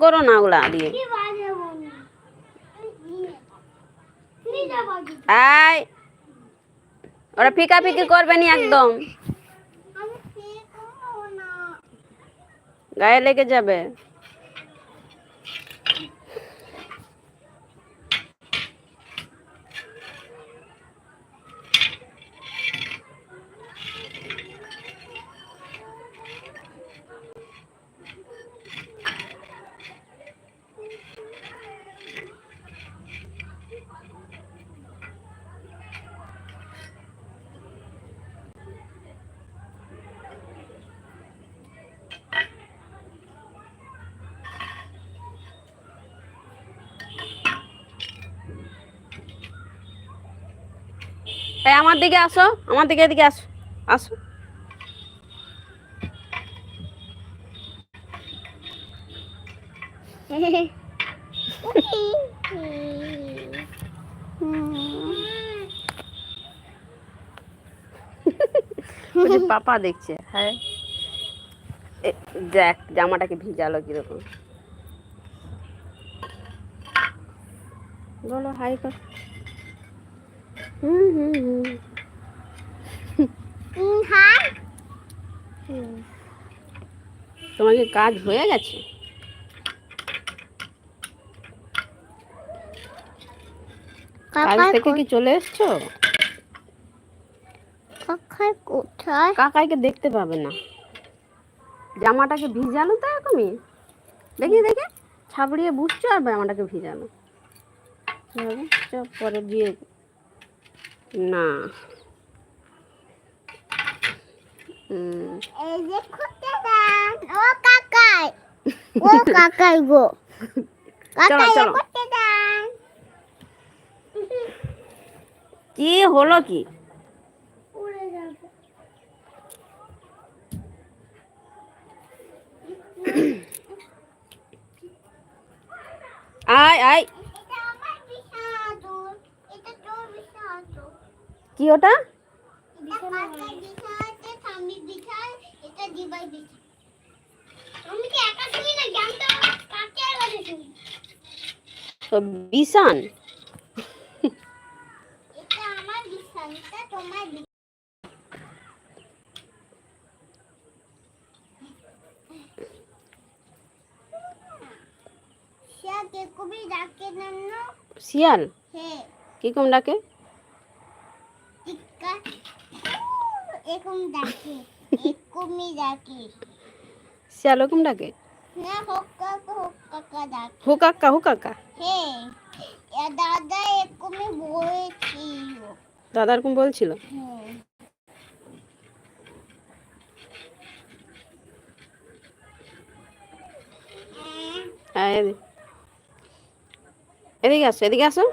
করো না ওগুলা দিয়ে। আয় ওরা ফিকা ফিকি করবে নি একদম, গায়ে লেগে যাবে। আমার দিকে আসো, আমার দিকে, এদিকে আসো, আসো। পাপা দেখছে। হ্যাঁ দেখ জামাটাকে ভিজালো কিরকম, বলো হাই কর। তোমার কি কাজ হয়ে গেছে? কাজ থেকে কি চলে এসছো? কাকাই কোথায়? কাকাইকে দেখতে পাবে না, জামাটাকে ভিজালো তো এরকমই, দেখি দেখে ছাবড়িয়ে বুঝছো আর জামাটাকে ভিজালো পরে দিয়ে না। এই যে খুঁজতে দাও ও কাকাই, ও কাকাই গো, কাকাই করতে দাও। কি হলো কি? উড়ে যাবে। আয় আয়, এটা আমার বিছানা, এটা তোর বিছানা। কি ওটা? বিছান শিয়াল কি কম ডাকে? শিয়াল ওরকম ডাকে? হুকাক্কা হুকাক্কা। দাদা এরকমই বলছিল, দাদা এরকম বলছিল। এদিকে আসো, এদিকে আসো।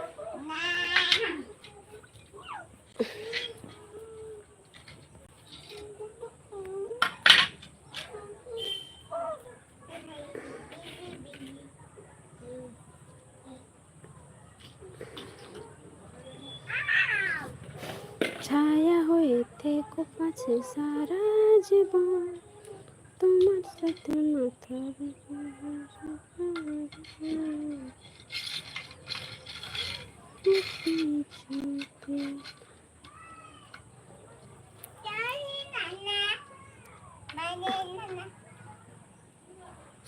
ছায়া হয়ে থেকো পাছে সারা জীবন, তোমার সাথে মাথা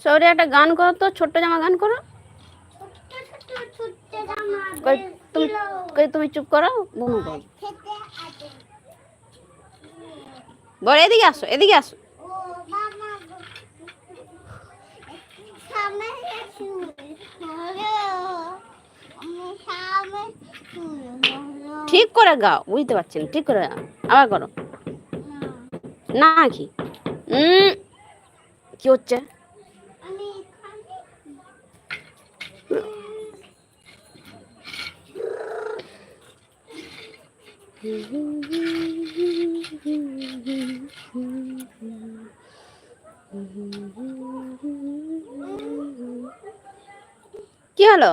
সৌরি একটা গান করো তো, ছোট্ট জামা গান করো। তুমি চুপ করো, বনু বল। বল এদিকে আসো, এদিকে আসো। ঠিক করে গাও, বুঝতে পারছি না, ঠিক করে গাও, আবার করো না। কি কি হচ্ছে? কি হলো?